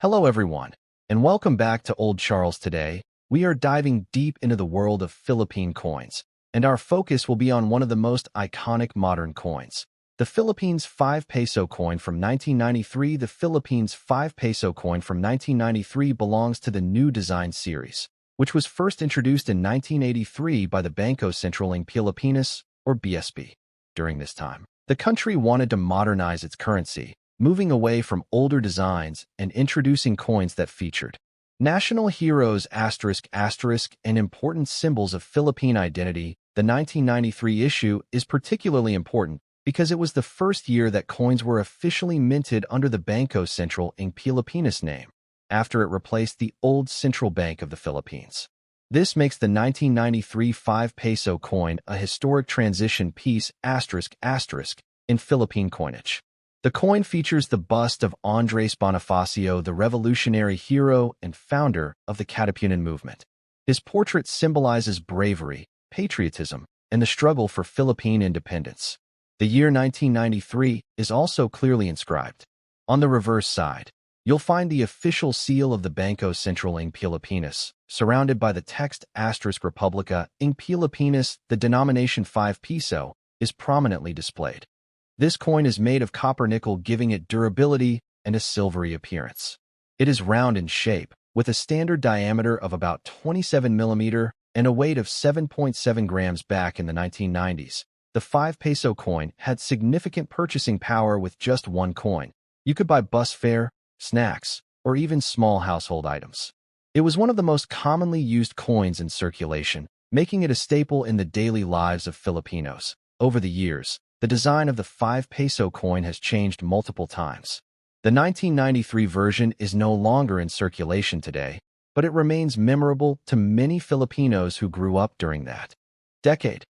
Hello everyone, and welcome back to Old Charles. Today, we are diving deep into the world of Philippine coins, and our focus will be on one of the most iconic modern coins, the Philippines 5 peso coin from 1993. The Philippines 5 peso coin from 1993 belongs to the new design series, which was first introduced in 1983 by the Bangko Sentral ng Pilipinas, or BSP. During this time, the country wanted to modernize its currency, moving away from older designs and introducing coins that featured national heroes and important symbols of Philippine identity. The 1993 issue is particularly important because it was the first year that coins were officially minted under the Bangko Sentral ng Pilipinas name, after it replaced the old Central Bank of the Philippines. This makes the 1993 5 peso coin a historic transition piece in Philippine coinage. The coin features the bust of Andres Bonifacio, the revolutionary hero and founder of the Katipunan movement. His portrait symbolizes bravery, patriotism, and the struggle for Philippine independence. The year 1993 is also clearly inscribed. On the reverse side, you'll find the official seal of the Bangko Sentral ng Pilipinas, surrounded by the text Republica ng Pilipinas. The denomination 5 peso is prominently displayed. This coin is made of copper nickel, giving it durability and a silvery appearance. It is round in shape, with a standard diameter of about 27 mm and a weight of 7.7 grams. Back in the 1990s, the 5 peso coin had significant purchasing power. With just one coin, you could buy bus fare, snacks, or even small household items. It was one of the most commonly used coins in circulation, making it a staple in the daily lives of Filipinos. Over the years, the design of the 5 peso coin has changed multiple times. The 1993 version is no longer in circulation today, but it remains memorable to many Filipinos who grew up during that decade.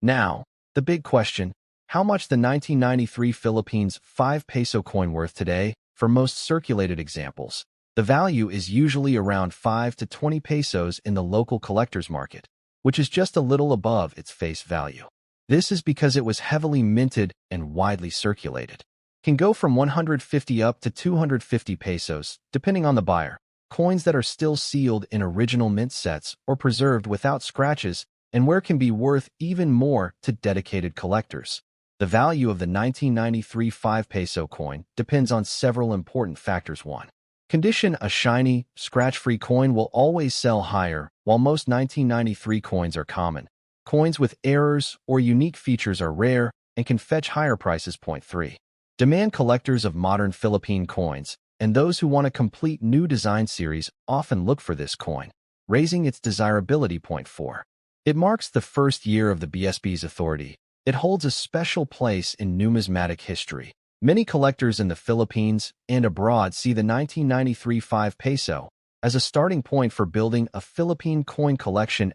Now, the big question: how much the 1993 Philippines 5 peso coin worth today? For most circulated examples, the value is usually around 5 to 20 pesos in the local collector's market, which is just a little above its face value. This is because it was heavily minted and widely circulated. Can go from 150 up to 250 pesos, depending on the buyer. Coins that are still sealed in original mint sets or preserved without scratches, and where can be worth even more to dedicated collectors. The value of the 1993 5 peso coin depends on several important factors. 1. Condition: a shiny, scratch-free coin will always sell higher, while most 1993 coins are common. Coins with errors or unique features are rare and can fetch higher prices. 3. Demand: collectors of modern Philippine coins and those who want a complete new design series often look for this coin, raising its desirability. 4. It marks the first year of the BSP's authority. It holds a special place in numismatic history. Many collectors in the Philippines and abroad see the 1993 5 peso as a starting point for building a Philippine coin collection.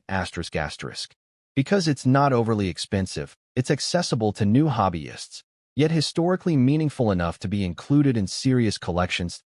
Because it's not overly expensive, it's accessible to new hobbyists, yet historically meaningful enough to be included in serious collections.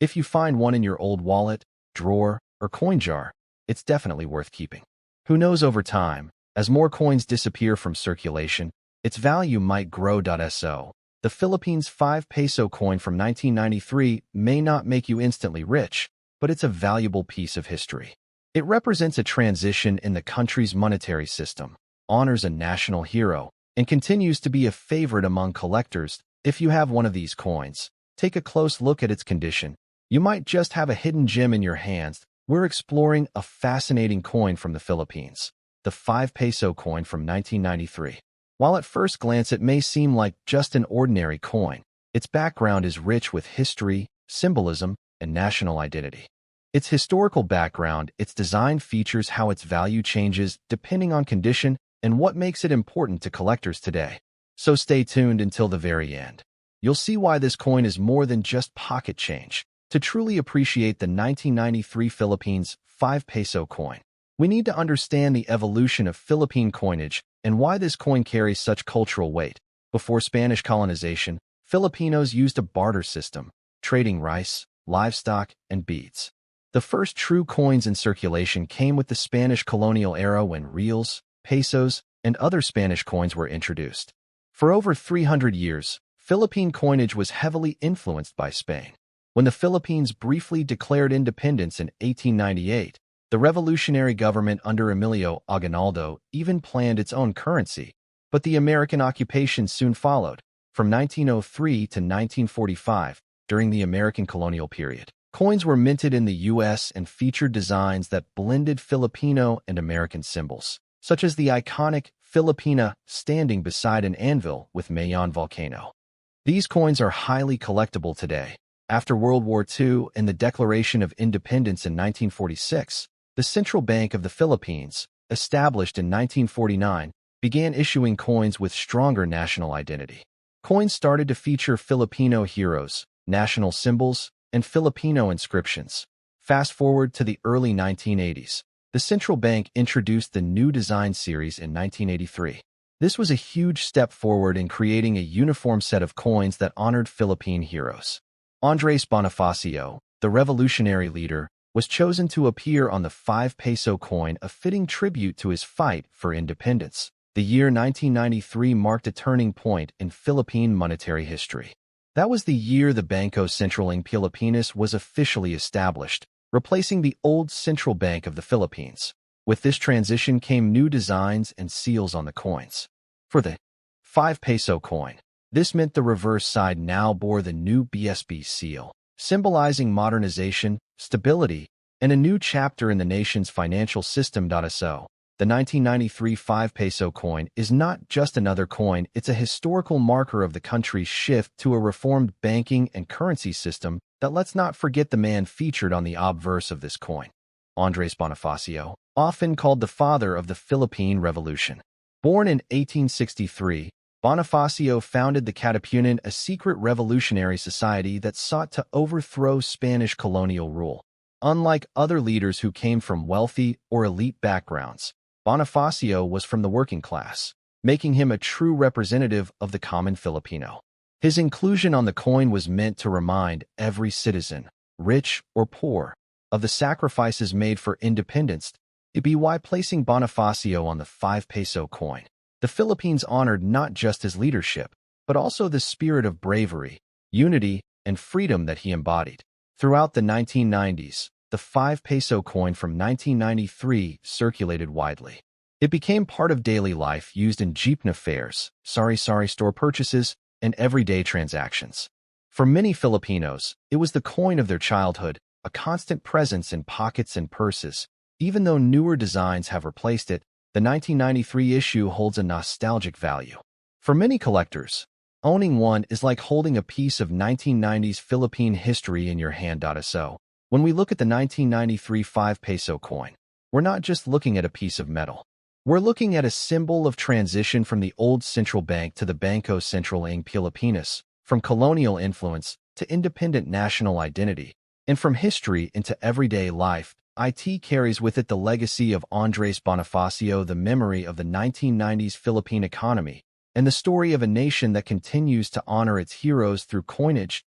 If you find one in your old wallet, drawer, or coin jar, it's definitely worth keeping. Who knows, over time, as more coins disappear from circulation, its value might grow. The Philippines 5 peso coin from 1993 may not make you instantly rich, but it's a valuable piece of history. It represents a transition in the country's monetary system, honors a national hero, and continues to be a favorite among collectors. If you have one of these coins, take a close look at its condition. You might just have a hidden gem in your hands. We're exploring a fascinating coin from the Philippines, the 5 peso coin from 1993. While at first glance it may seem like just an ordinary coin, its background is rich with history, symbolism, and national identity. Its historical background, its design features, how its value changes depending on condition, and what makes it important to collectors today. So stay tuned until the very end. You'll see why this coin is more than just pocket change. To truly appreciate the 1993 Philippines 5 peso coin, we need to understand the evolution of Philippine coinage and why this coin carries such cultural weight. Before Spanish colonization, Filipinos used a barter system, trading rice, livestock, and beads. The first true coins in circulation came with the Spanish colonial era, when reals, pesos, and other Spanish coins were introduced. For over 300 years, Philippine coinage was heavily influenced by Spain. When the Philippines briefly declared independence in 1898, the revolutionary government under Emilio Aguinaldo even planned its own currency, but the American occupation soon followed. From 1903 to 1945, during the American colonial period, coins were minted in the U.S. and featured designs that blended Filipino and American symbols, such as the iconic Filipina standing beside an anvil with Mayon volcano. These coins are highly collectible today. After World War II and the Declaration of Independence in 1946, the Central Bank of the Philippines, established in 1949, began issuing coins with stronger national identity. Coins started to feature Filipino heroes, national symbols, and Filipino inscriptions. Fast forward to the early 1980s. The central bank introduced the new design series in 1983. This was a huge step forward in creating a uniform set of coins that honored Philippine heroes. Andres Bonifacio, the revolutionary leader, was chosen to appear on the 5 peso coin, a fitting tribute to his fight for independence. The year 1993 marked a turning point in Philippine monetary history. That was the year the Bangko Sentral ng Pilipinas was officially established, replacing the old Central Bank of the Philippines. With this transition came new designs and seals on the coins. For the 5 peso coin, this meant the reverse side now bore the new BSB seal, symbolizing modernization, stability, and a new chapter in the nation's financial system. So, the 1993 5 peso coin is not just another coin, it's a historical marker of the country's shift to a reformed banking and currency system that let's not forget the man featured on the obverse of this coin, Andres Bonifacio, often called the father of the Philippine Revolution. Born in 1863, Bonifacio founded the Katipunan, a secret revolutionary society that sought to overthrow Spanish colonial rule. Unlike other leaders who came from wealthy or elite backgrounds, Bonifacio was from the working class, making him a true representative of the common Filipino. His inclusion on the coin was meant to remind every citizen, rich or poor, of the sacrifices made for independence. It'd be why placing Bonifacio on the 5 peso coin, the Philippines honored not just his leadership, but also the spirit of bravery, unity, and freedom that he embodied. Throughout the 1990s, the 5 peso coin from 1993 circulated widely. It became part of daily life, used in jeepney fares, sari-sari store purchases, and everyday transactions. For many Filipinos, it was the coin of their childhood, a constant presence in pockets and purses. Even though newer designs have replaced it, the 1993 issue holds a nostalgic value. For many collectors, owning one is like holding a piece of 1990s Philippine history in your hand. So, when we look at the 1993 5 peso coin, we're not just looking at a piece of metal. We're looking at a symbol of transition from the old central bank to the Bangko Sentral ng Pilipinas, from colonial influence to independent national identity, and from history into everyday life. It carries with it the legacy of Andres Bonifacio, the memory of the 1990s Philippine economy, and the story of a nation that continues to honor its heroes through coinage.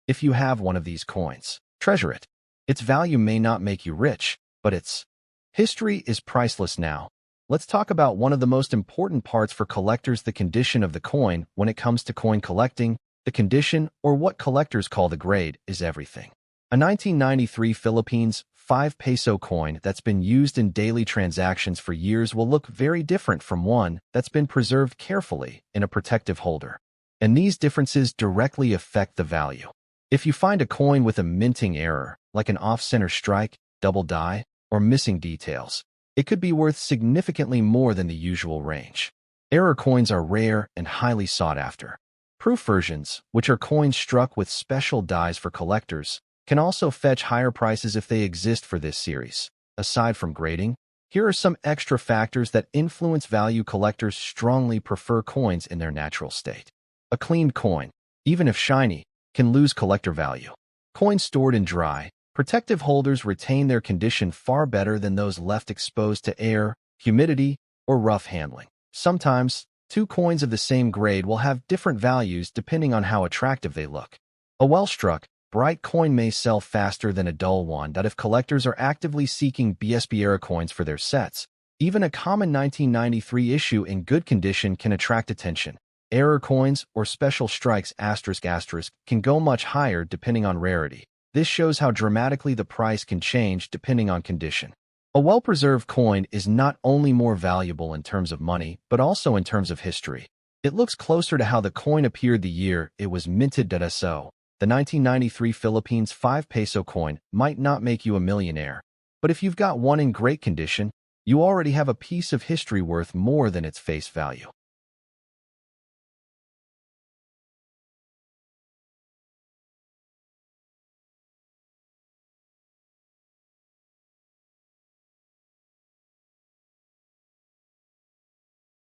If you have one of these coins, treasure it. Its value may not make you rich, but its history is priceless. Now, let's talk about one of the most important parts for collectors: the condition of the coin. When it comes to coin collecting, the condition, or what collectors call the grade, is everything. A 1993 Philippines 5 peso coin that's been used in daily transactions for years will look very different from one that's been preserved carefully in a protective holder. And these differences directly affect the value. If you find a coin with a minting error, like an off-center strike, double die, or missing details, it could be worth significantly more than the usual range. Error coins are rare and highly sought after. Proof versions, which are coins struck with special dies for collectors, can also fetch higher prices if they exist for this series. Aside from grading, here are some extra factors that influence value. Collectors strongly prefer coins in their natural state. A cleaned coin, even if shiny, can lose collector value. Coins stored in dry, protective holders retain their condition far better than those left exposed to air, humidity, or rough handling. Sometimes, two coins of the same grade will have different values depending on how attractive they look. A well-struck, bright coin may sell faster than a dull one. If collectors are actively seeking BSB era coins for their sets, even a common 1993 issue in good condition can attract attention. Error coins or special strikes *** can go much higher depending on rarity. This shows how dramatically the price can change depending on condition. A well-preserved coin is not only more valuable in terms of money, but also in terms of history. It looks closer to how the coin appeared the year it was minted. So, the 1993 Philippines 5 peso coin might not make you a millionaire, but if you've got one in great condition, you already have a piece of history worth more than its face value.